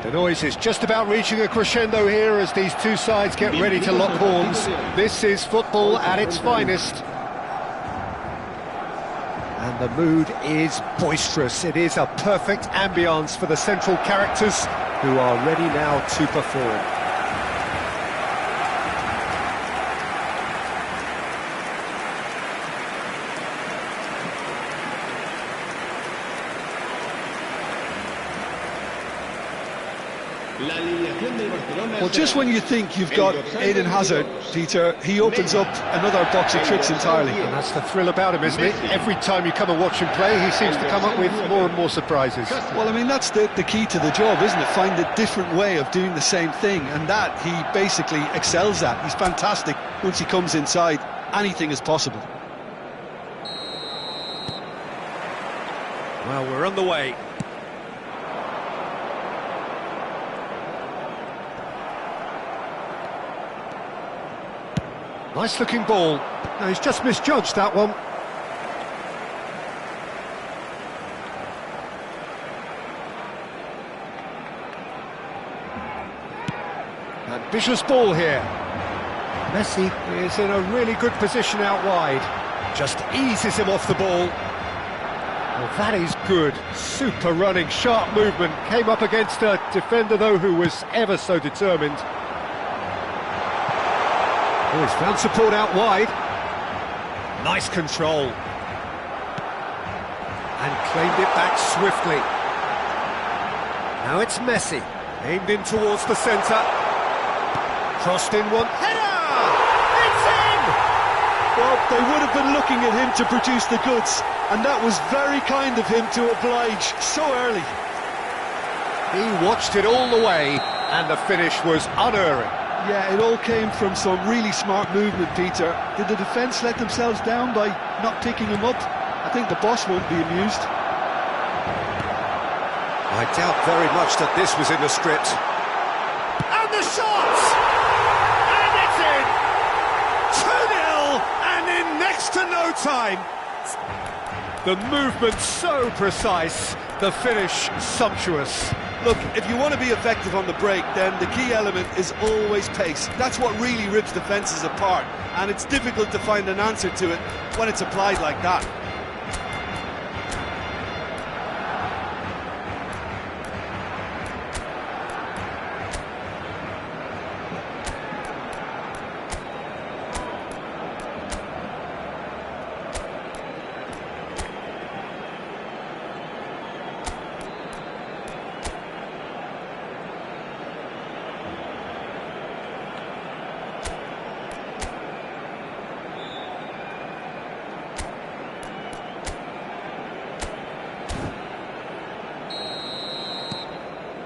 The noise is just about reaching a crescendo here as these two sides get ready to lock horns. This is football at its finest. And the mood is boisterous. It is a perfect ambience for the central characters who are ready now to perform. Well, just when you think you've got Eden Hazard, Peter, he opens up another box of tricks entirely. And that's the thrill about him, isn't it? Every time you come and watch him play, he seems to come up with more and more surprises. Well, I mean, that's the key to the job, isn't it? Find a different way of doing the same thing, and that he basically excels at. He's fantastic. Once he comes inside, anything is possible. Well, we're on the way. Nice looking ball. No, he's just misjudged that one. Ambitious ball here. Messi is in a really good position out wide. Just eases him off the ball. Well, that is good. Super running, sharp movement. Came up against a defender, though, who was ever so determined. Oh, he's found support out wide. Nice control. And claimed it back swiftly. Now it's Messi. Aimed in towards the centre. Crossed in one. Header! It's in! Well, they would have been looking at him to produce the goods, and that was very kind of him to oblige so early. He watched it all the way, and the finish was unerring. Yeah, it all came from some really smart movement, Peter. Did the defence let themselves down by not picking him up? I think the boss won't be amused. I doubt very much that this was in the script. And the shot! And it's in! 2-0, and in next to no time. The movement so precise, the finish sumptuous. Look, if you want to be effective on the break, then the key element is always pace. That's what really rips defences apart, and it's difficult to find an answer to it when it's applied like that.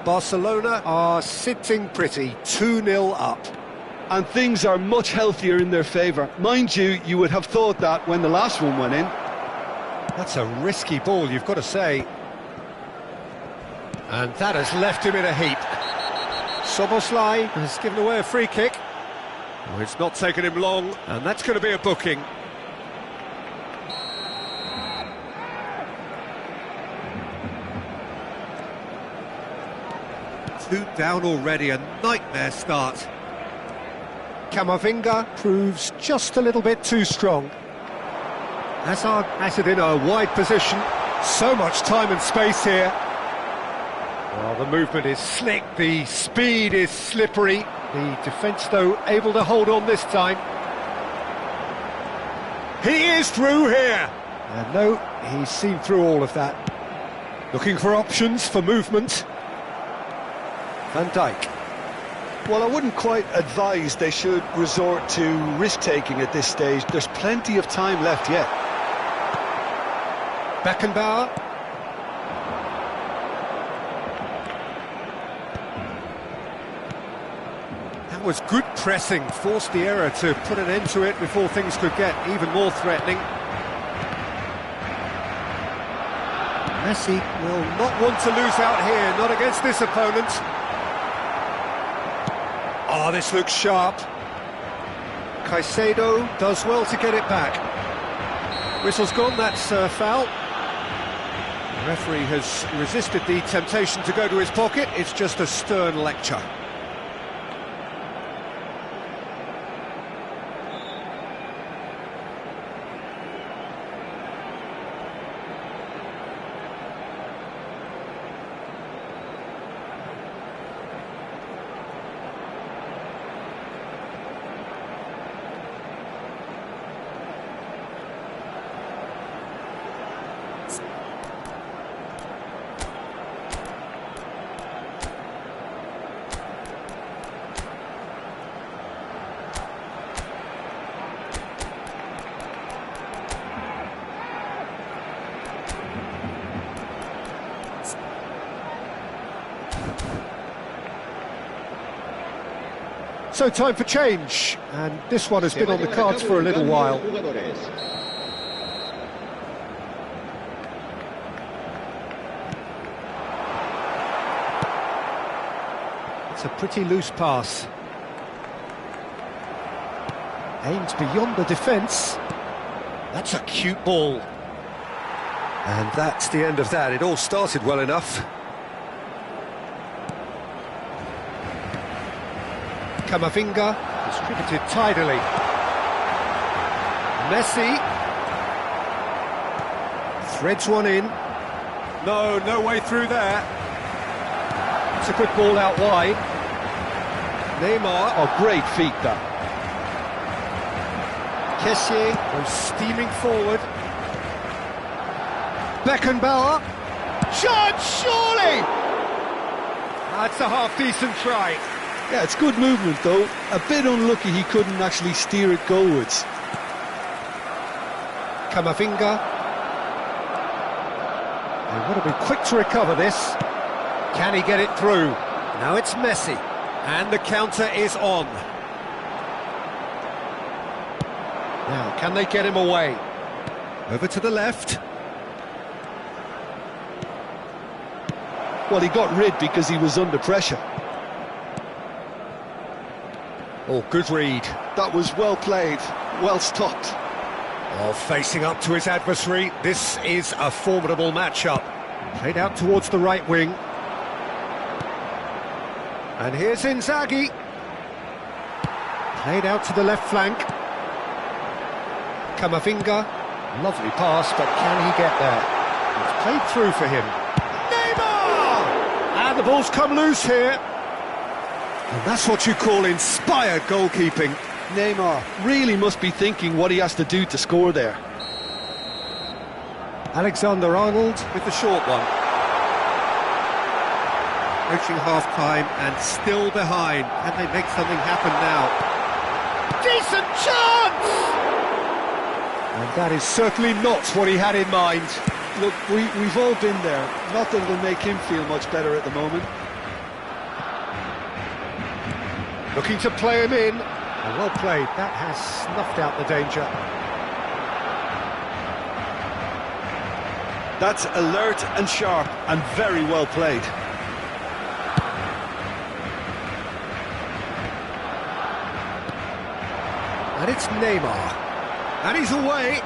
Barcelona are sitting pretty, 2-0 up. And things are much healthier in their favour. Mind you, you would have thought that when the last one went in. That's a risky ball, you've got to say. And that has left him in a heap. Szoboszlai has given away a free kick. Oh, it's not taken him long, and that's going to be a booking. Two down already, a nightmare start. Camavinga proves just a little bit too strong. Hazard has it in a wide position. So much time and space here. Well, the movement is slick, the speed is slippery. The defence, though, able to hold on this time. He is through here. And no, he's seen through all of that. Looking for options for movement. Van Dijk. Well, I wouldn't quite advise they should resort to risk-taking at this stage. There's plenty of time left yet. Beckenbauer. That was good pressing, forced the error to put an end to it before things could get even more threatening. Messi will not want to lose out here, not against this opponent. Oh, this looks sharp. Caicedo does well to get it back. Whistle's gone, that's foul. The referee has resisted the temptation to go to his pocket. It's just a stern lecture. So time for change, and this one has been on the cards for a little while. It's a pretty loose pass. Aimed beyond the defence. That's a cute ball. And that's the end of that. It all started well enough. Camavinga, distributed tidily. Messi threads one in. No way through there. It's a good ball out wide. Neymar, Great feet, that. Kessié goes steaming forward. Beckenbauer, shot, surely! That's a half-decent try. Yeah, it's good movement, though. A bit unlucky he couldn't actually steer it goalwards. Camavinga. They want to be quick to recover this. Can he get it through? Now it's Messi. And the counter is on. Now, can they get him away? Over to the left. Well, he got rid because he was under pressure. Oh, good read. That was well played, well stopped. Oh, facing up to his adversary, this is a formidable matchup. Played out towards the right wing. And here's Inzaghi. Played out to the left flank. Camavinga. Lovely pass, but can he get there? It's played through for him. Neymar! And the ball's come loose here. And that's what you call inspired goalkeeping. Neymar really must be thinking what he has to do to score there. Alexander-Arnold with the short one. Approaching half-time and still behind. Can they make something happen now? Decent chance! And that is certainly not what he had in mind. Look, we've all been there. Not that it'll make him feel much better at the moment. Looking to play him in. And well played. That has snuffed out the danger. That's alert and sharp and very well played. And it's Neymar. And he's away.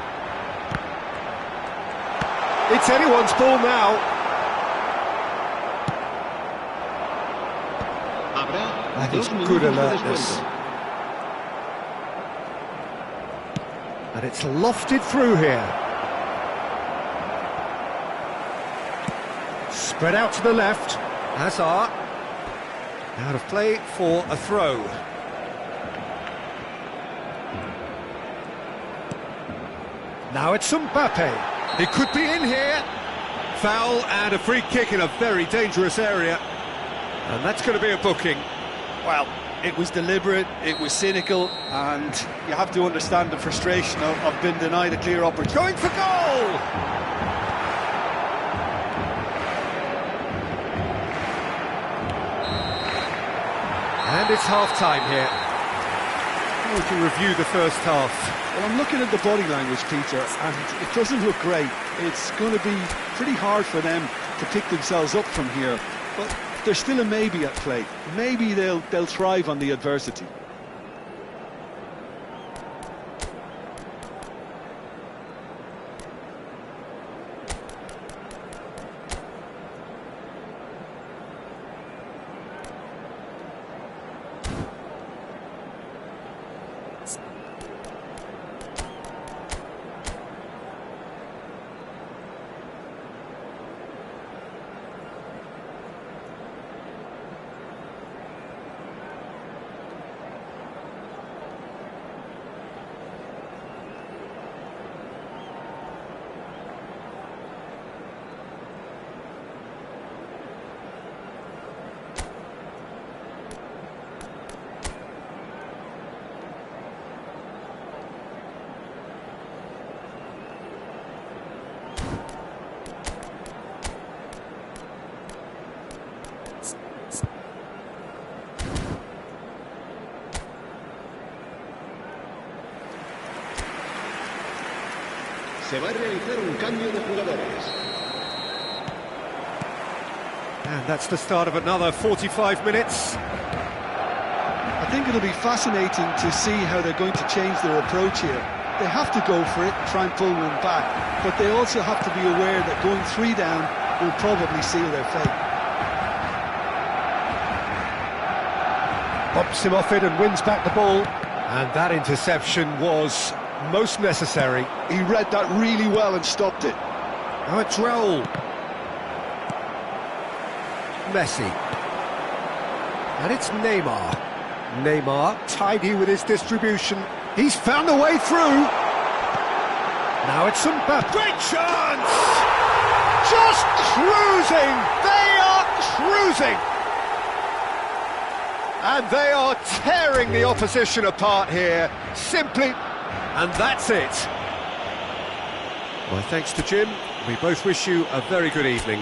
It's anyone's ball now. That is good alertness. And it's lofted through here. Spread out to the left. Hazard. Out of play for a throw. Now it's Mbappe. He could be in here. Foul and a free kick in a very dangerous area. And that's going to be a booking. Well, it was deliberate, it was cynical, and you have to understand the frustration of being denied a clear opportunity. Going for goal! And it's half-time here. How would you review the first half? Well, I'm looking at the body language, Peter, and it doesn't look great. It's going to be pretty hard for them to pick themselves up from here, but there's still a maybe at play. Maybe they'll thrive on the adversity. Se va a realizar un cambio de jugadores. And that's the start of another 45 minutes. I think it'll be fascinating to see how they're going to change their approach here. They have to go for it and try and pull one back, but they also have to be aware that going 3 down will probably seal their fate. Pops him off it and wins back the ball. And that interception was most necessary. He read that really well and stopped it. Now it's Raul. Messi. And it's Neymar. Neymar, tidy with his distribution. He's found a way through. Now it's Mbappe. Great chance! Just cruising! They are cruising! And they are tearing the opposition apart here. Simply, and that's it. My thanks to Jim. We both wish you a very good evening.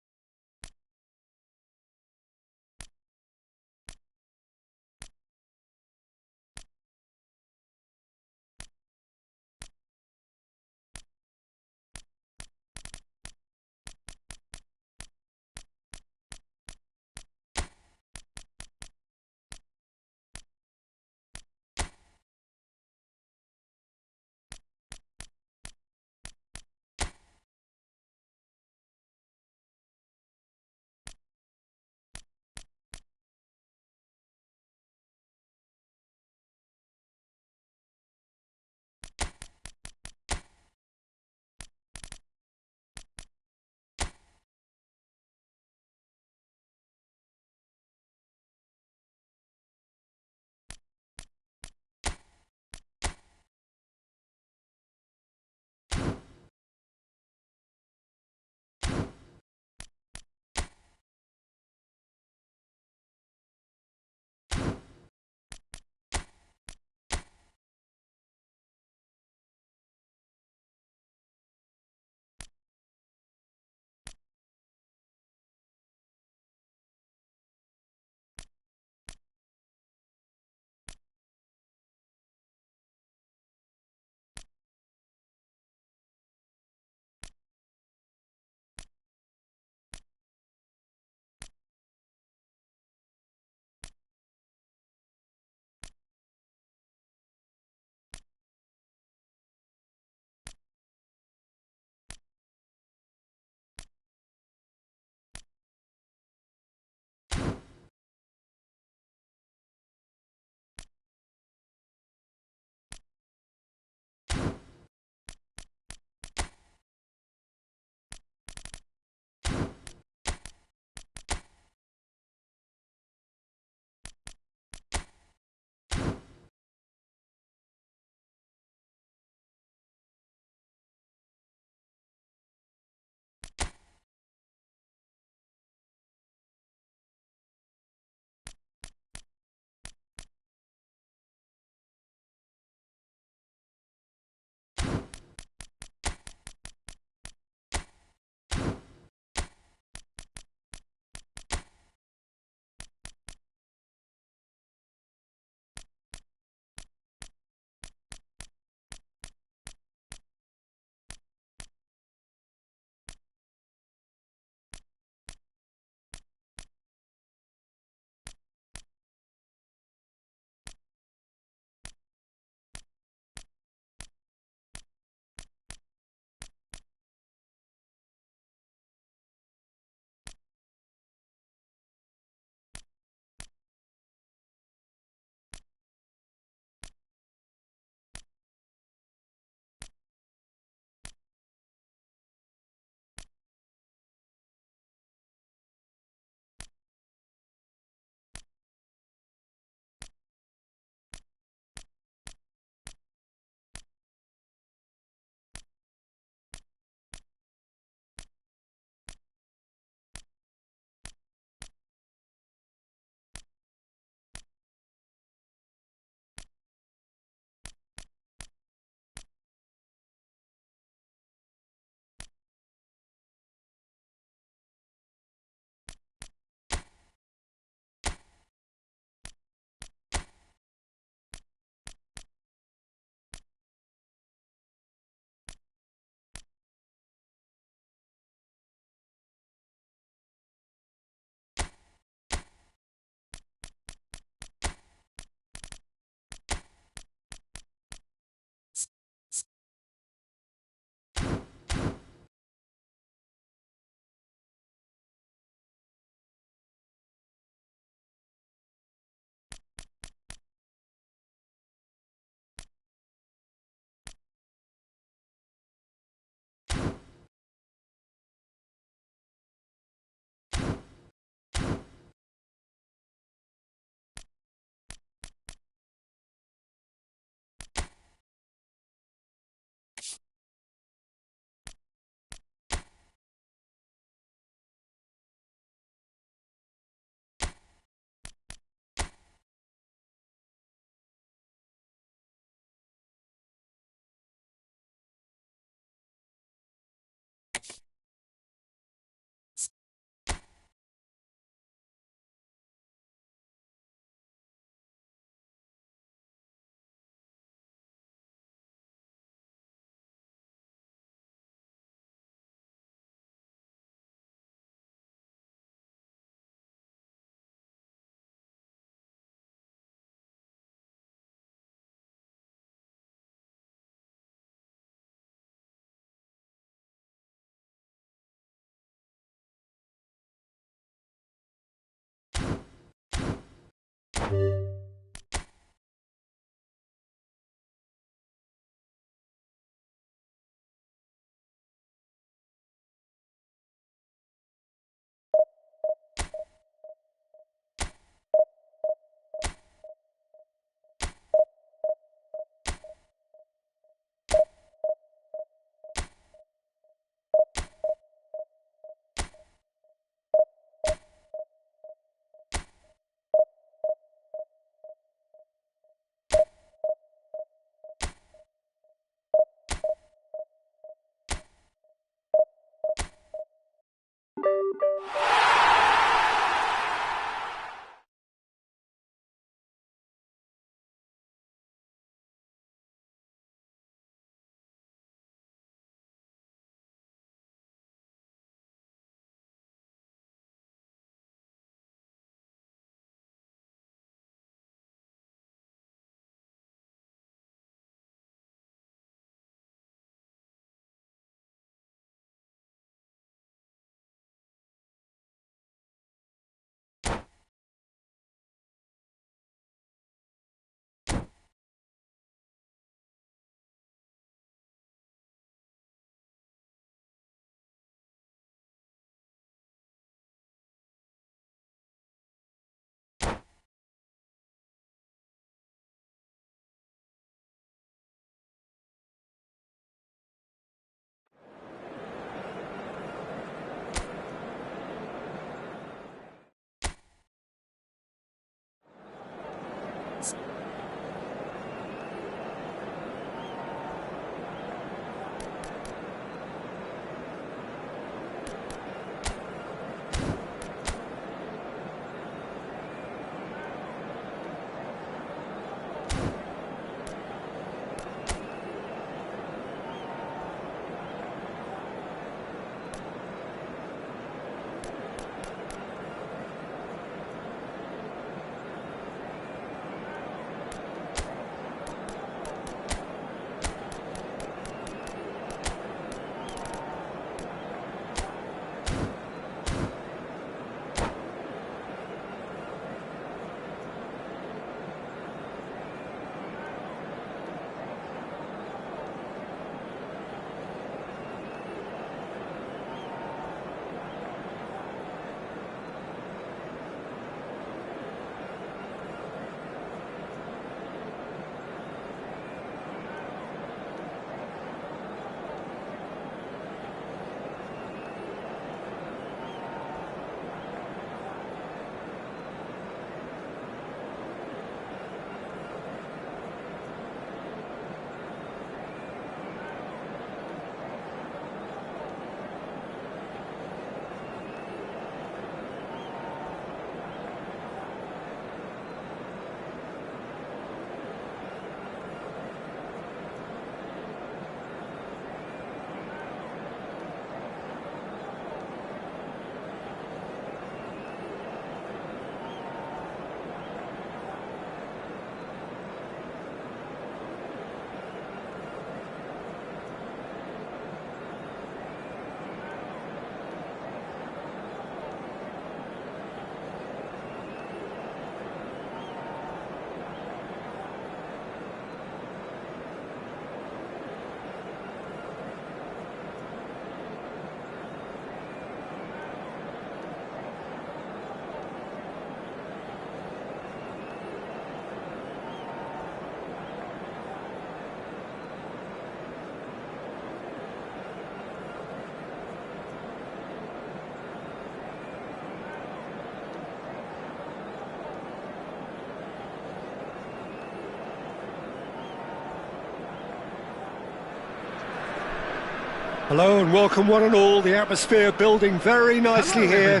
Hello and welcome one and all. The atmosphere building very nicely here.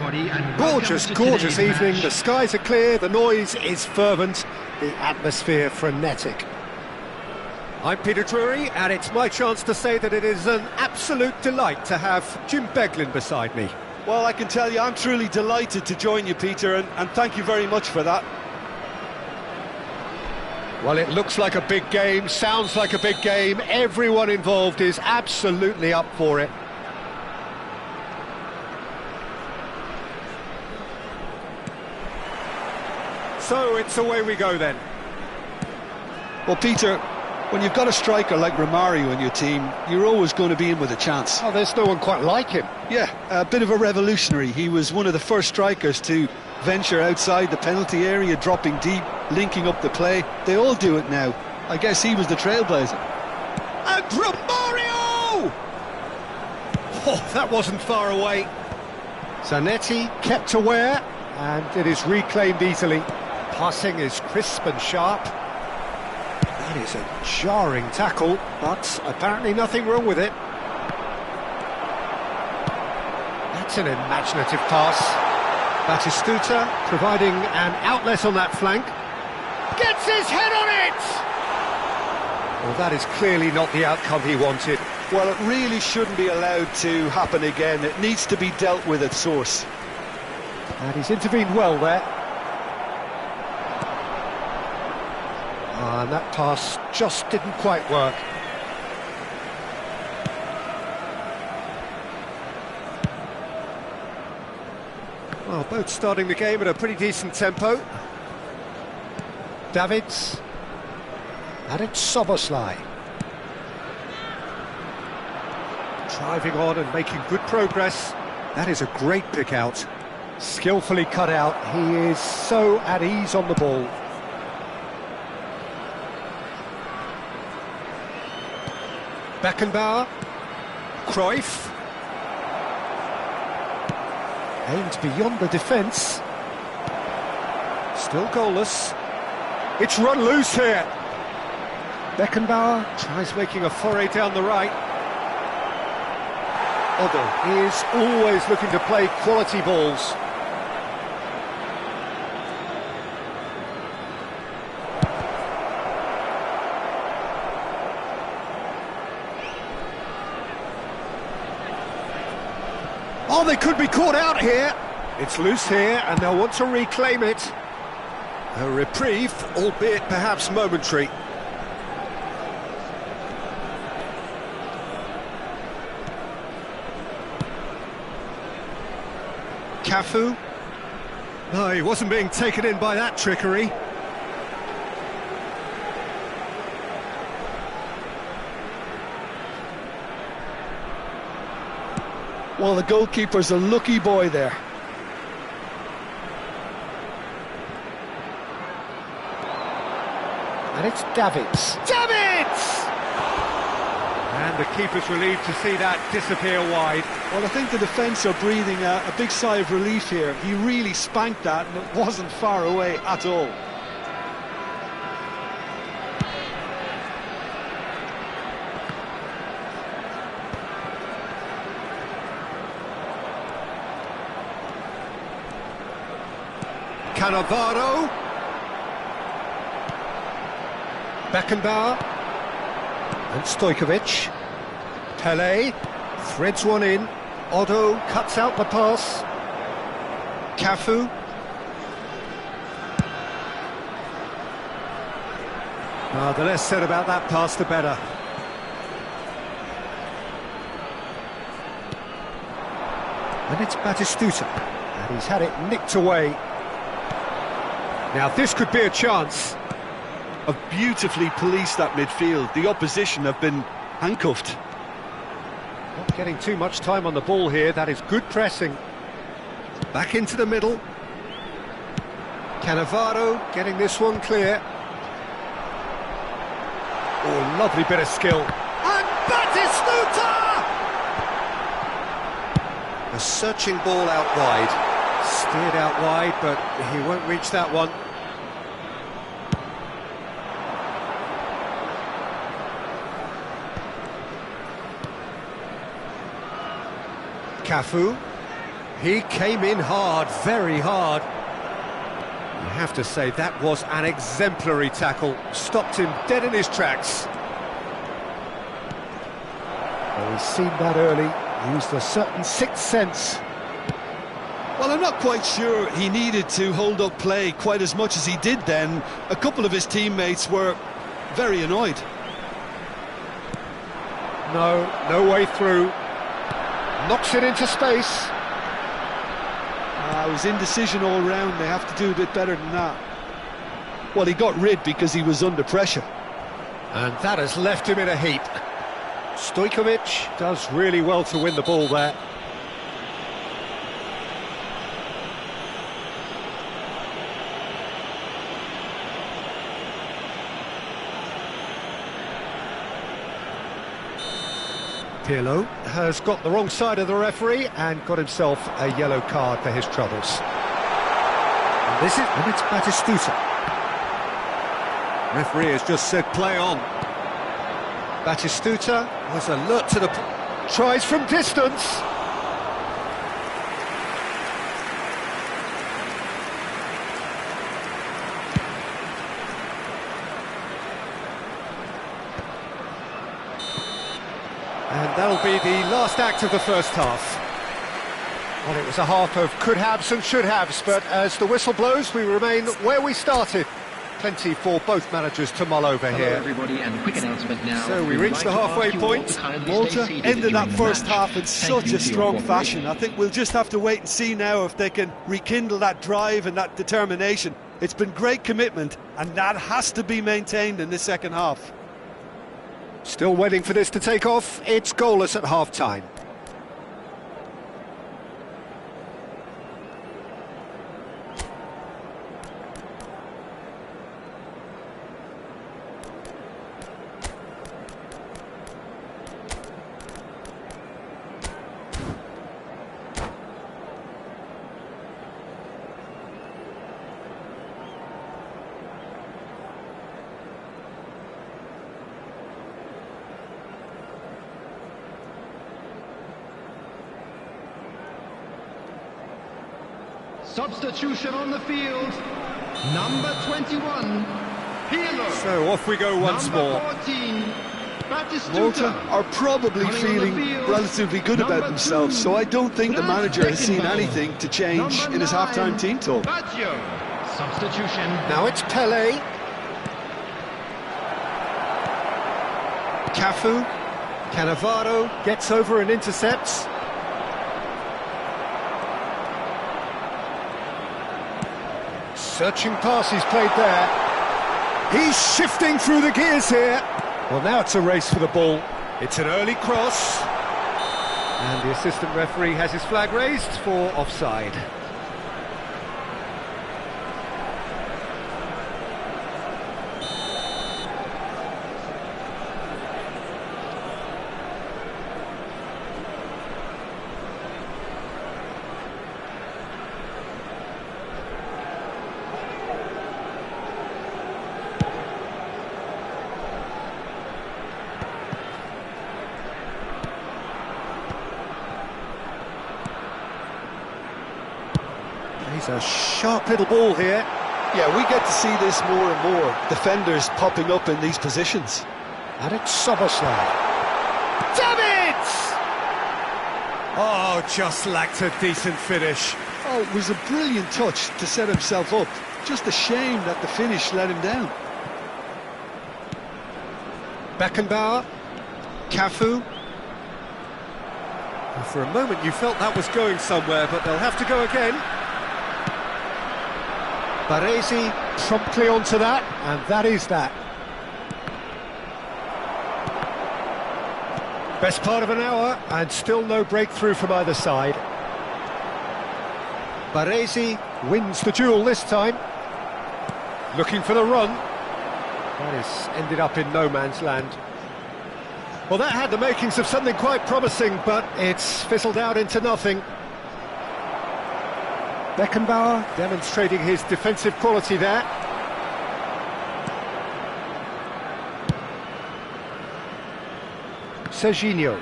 Gorgeous, gorgeous evening. The skies are clear, the noise is fervent, the atmosphere frenetic. I'm Peter Drury, and it's my chance to say that it is an absolute delight to have Jim Beglin beside me. Well, I can tell you I'm truly delighted to join you, Peter, and thank you very much for that. Well, it looks like a big game, sounds like a big game. Everyone involved is absolutely up for it. So it's away we go then. Well, Peter, when you've got a striker like Romario in your team, you're always going to be in with a chance. Oh, there's no one quite like him. Yeah, a bit of a revolutionary. He was one of the first strikers to venture outside the penalty area, dropping deep, linking up the play. They all do it now. I guess he was the trailblazer. And Romario! Oh, that wasn't far away. Zanetti kept aware, and it is reclaimed easily. Passing is crisp and sharp. That is a jarring tackle, but apparently nothing wrong with it. That's an imaginative pass. Batistuta providing an outlet on that flank. Gets his head on it! Well, that is clearly not the outcome he wanted. Well, it really shouldn't be allowed to happen again. It needs to be dealt with at source. And he's intervened well there. And that pass just didn't quite work. Well, both starting the game at a pretty decent tempo. Davids. And it's Szoboszlai. Driving on and making good progress. That is a great pick out. Skillfully cut out. He is so at ease on the ball. Beckenbauer. Cruyff. Aimed beyond the defence. Still goalless. It's run loose here. Beckenbauer tries making a foray down the right. Otto is always looking to play quality balls. Oh, they could be caught out here. It's loose here, and they'll want to reclaim it. A reprieve, albeit perhaps momentary. Cafu. No, he wasn't being taken in by that trickery. Well, the goalkeeper's a lucky boy there. And it's Davids. Davids! And the keeper's relieved to see that disappear wide. Well, I think the defence are breathing a big sigh of relief here. He really spanked that, and it wasn't far away at all. Cannavaro. Beckenbauer. And Stojkovic. Pelé threads one in. Otto cuts out the pass. Cafu. The less said about that pass, the better. And it's Batistuta. And he's had it nicked away. Now this could be a chance. Have beautifully policed that midfield. The opposition have been handcuffed. Not getting too much time on the ball here. That is good pressing. Back into the middle. Cannavaro getting this one clear. Oh, lovely bit of skill. And Batistuta! A searching ball out wide. Steered out wide, but he won't reach that one. Cafu. He came in hard, very hard. You have to say that was an exemplary tackle. Stopped him dead in his tracks. Well, he's seen that early, used a certain sixth sense. Well, I'm not quite sure he needed to hold up play quite as much as he did then. A couple of his teammates were very annoyed. No way through. Knocks it into space. It was indecision all round. They have to do a bit better than that. Well, he got rid because he was under pressure. And that has left him in a heap. Stojkovic does really well to win the ball there. Pirlo has got the wrong side of the referee and got himself a yellow card for his troubles. And it's Batistuta. Referee has just said play on. Batistuta was alert to the... tries from distance. And that'll be the last act of the first half. Well, it was a half of could-haves and should-haves, but as the whistle blows, we remain where we started. Plenty for both managers to mull over Hello here. everybody, and a quick announcement now. So we reached the halfway point. Malta ended that first half in such a strong fashion. I think we'll just have to wait and see now if they can rekindle that drive and that determination. It's been great commitment, and that has to be maintained in this second half. Still waiting for this to take off. It's goalless at half-time. Substitution on the field, number 21, Pirlo. So off we go once Number more. 14, Batistuta. Malta are probably Coming on the feeling field, relatively good about number themselves, 2, so I don't think the manager has seen Beckenbauer. anything to change Number in his 9, half-time team talk. Baggio. Substitution. Now it's Pele. Cafu. Cannavaro gets over and intercepts. Searching pass he's played there. He's shifting through the gears here. Well, now it's a race for the ball. It's an early cross. And the assistant referee has his flag raised for offside. He's a sharp little ball here. Yeah, we get to see this more and more. Defenders popping up in these positions. And it's Szoboszlai. Davids! Oh, just lacked a decent finish. Oh, it was a brilliant touch to set himself up. Just a shame that the finish let him down. Beckenbauer. Cafu. And for a moment you felt that was going somewhere, but they'll have to go again. Baresi promptly onto that, and that is that. Best part of an hour, and still no breakthrough from either side. Baresi wins the duel this time. Looking for the run. That has ended up in no man's land. Well, that had the makings of something quite promising, but it's fizzled out into nothing. Beckenbauer demonstrating his defensive quality there. Serginho.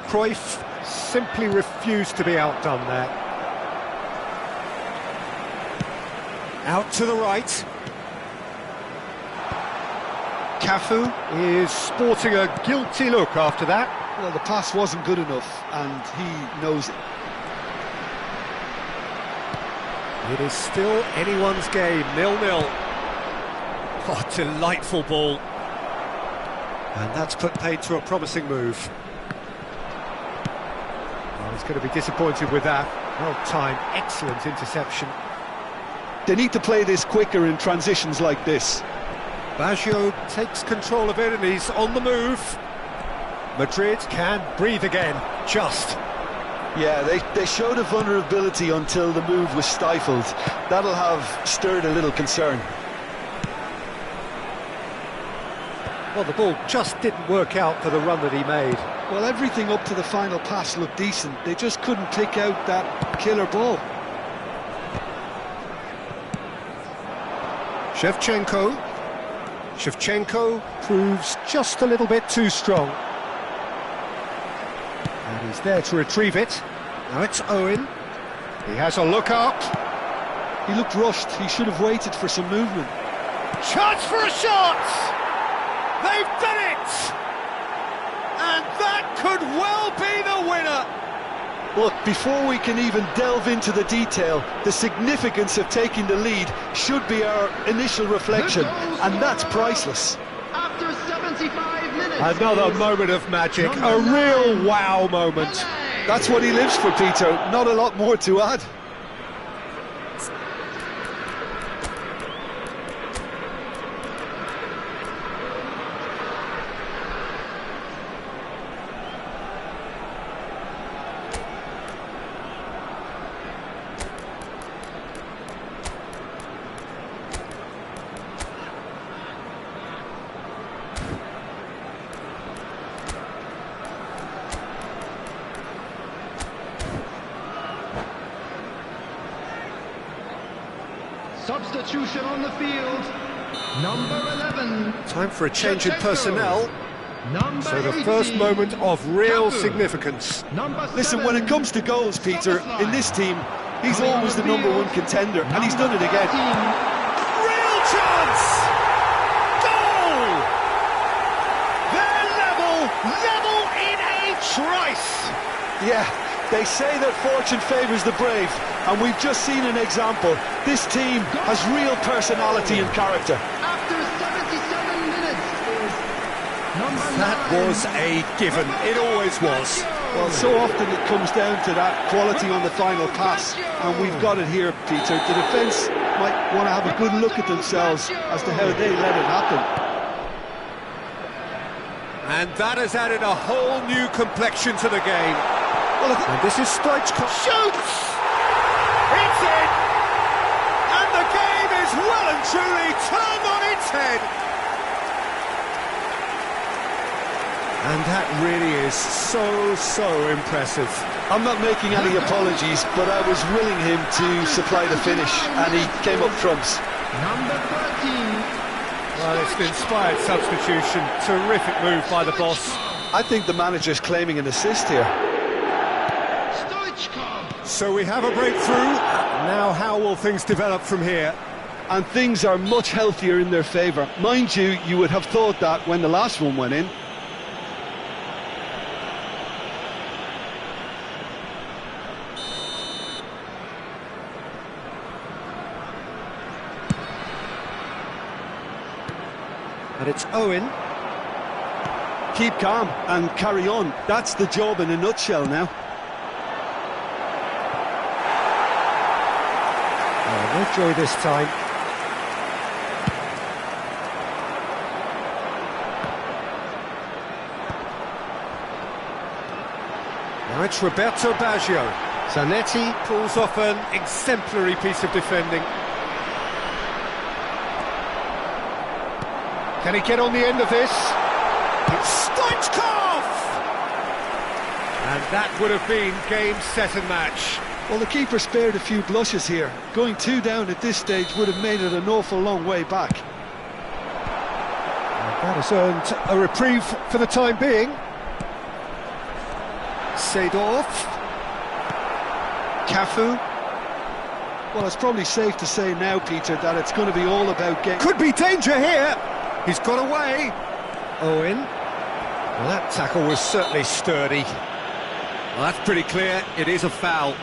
Cruyff simply refused to be outdone there. Out to the right. Cafu is sporting a guilty look after that. Well, the pass wasn't good enough, and he knows it. It is still anyone's game, 0-0. Oh, delightful ball. And that's put paid to a promising move. Well, he's going to be disappointed with that. Well timed, excellent interception. They need to play this quicker in transitions like this. Baggio takes control of it and he's on the move. Madrid can breathe again, just. Yeah, they showed a vulnerability until the move was stifled. That'll have stirred a little concern. Well, the ball just didn't work out for the run that he made. Well, everything up to the final pass looked decent. They just couldn't pick out that killer ball. Shevchenko proves just a little bit too strong. And he's there to retrieve it. Now it's Owen. He has a look up. He looked rushed. He should have waited for some movement. Chance for a shot! They've done it! And that could well be the winner! Look, before we can even delve into the detail, the significance of taking the lead should be our initial reflection, and that's priceless. After 75 minutes. Another moment of magic, a real wow moment. That's what he lives for, Peter. Not a lot more to add. Substitution on the field. Number 11. Time for a change in personnel. Number So the 18, first moment of real Cafu. significance. Number Listen, 7, when it comes to goals, Peter, in this team, he's Coming on always the the number field, one contender, and he's done it number again. 14, Real chance! Goal! They're level in a trice! Yeah, they say that fortune favours the brave, and we've just seen an example. This team has real personality and character. After 77 minutes is number That 9. was a given, it always was. Well, so often it comes down to that quality on the final pass, and we've got it here, Peter. The defence might want to have a good look at themselves as to how they let it happen. And that has added a whole new complexion to the game. And this is Stoichkov. Shoots! It's in! And the game is well and truly turned on its head! And that really is so impressive. I'm not making any apologies, but I was willing him to supply the finish, and he came up trumps. Number 13. Well, it's an inspired substitution. Terrific move by the boss. I think the manager's claiming an assist here. Stoichkov. So we have a breakthrough. Now how will things develop from here? And things are much healthier in their favour. Mind you, you would have thought that when the last one went in. And it's Owen. Keep calm and carry on. That's the job in a nutshell now. Oh, no joy this time. Now it's Roberto Baggio. Zanetti. Pulls off an exemplary piece of defending. Can he get on the end of this? It's Stoichkov! And that would have been game, set and match. Well, the keeper spared a few blushes here. Going 2 down at this stage would have made it an awful long way back. And that has earned a reprieve for the time being. Seedorf. Cafu. Well, it's probably safe to say now, Peter, that it's going to be all about getting... Could be danger here. He's got away. Owen. Well, that tackle was certainly sturdy. Well, that's pretty clear. It is a foul.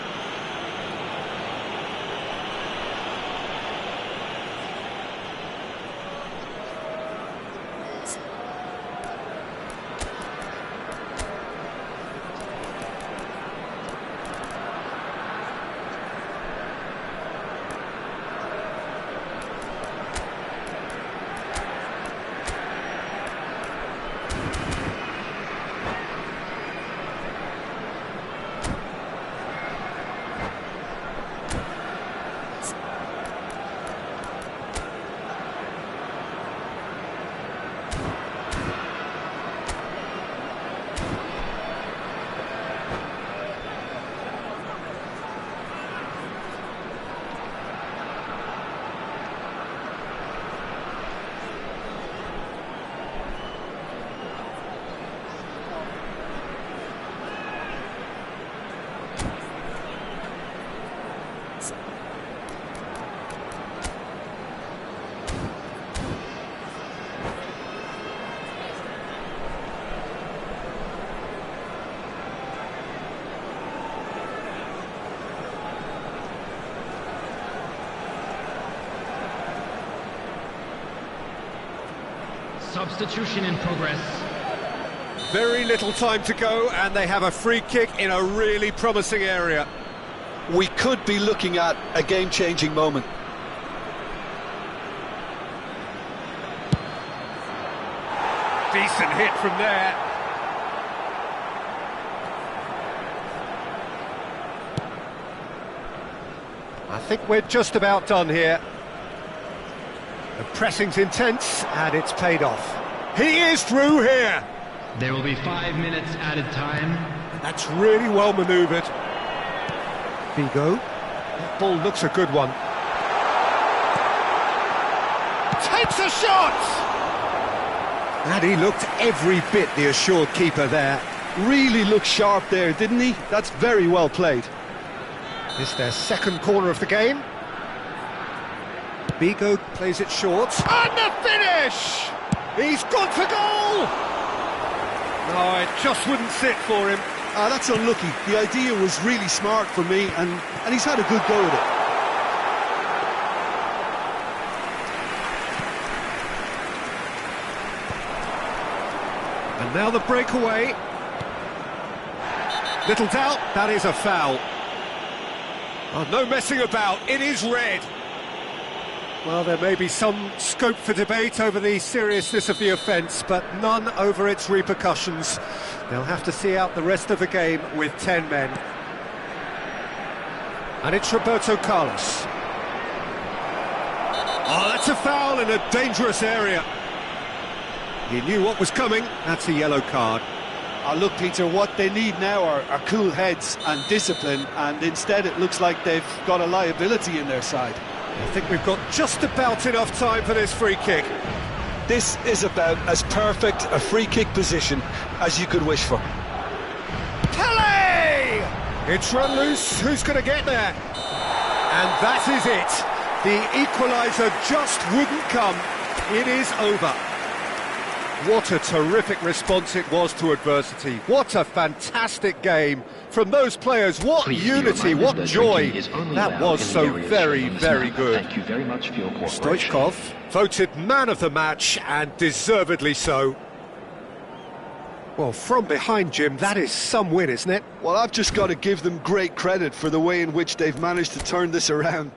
Substitution in progress. Very little time to go, and they have a free kick in a really promising area. We could be looking at a game-changing moment. Decent hit from there. I think we're just about done here. The pressing's intense, and it's paid off. He is through here. There will be 5 minutes added time. That's really well manoeuvred. Figo. That ball looks a good one. Takes a shot. And he looked every bit the assured keeper there. Really looked sharp there, didn't he? That's very well played. This their second corner of the game. Figo plays it short. And the finish. He's gone for goal! No, it just wouldn't sit for him. That's unlucky. The idea was really smart for me, and he's had a good go at it. And now the breakaway. Little doubt, that is a foul. Oh, no messing about, it is red. Well, there may be some scope for debate over the seriousness of the offence, but none over its repercussions. They'll have to see out the rest of the game with 10 men. And it's Roberto Carlos. Oh, that's a foul in a dangerous area. He knew what was coming. That's a yellow card. Look, Peter, what they need now are cool heads and discipline, and instead it looks like they've got a liability in their side. I think we've got just about enough time for this free kick. This is about as perfect a free kick position as you could wish for. Pele! It's run loose. Who's going to get there? And that is it. The equaliser just wouldn't come. It is over. What a terrific response it was to adversity. What a fantastic game from those players. What unity, what joy. That was so very, very good. Thank you very much for your cooperation. Stoichkov voted man of the match, and deservedly so. Well, from behind, Jim, that is some win, isn't it? Well, I've just got to give them great credit for the way in which they've managed to turn this around.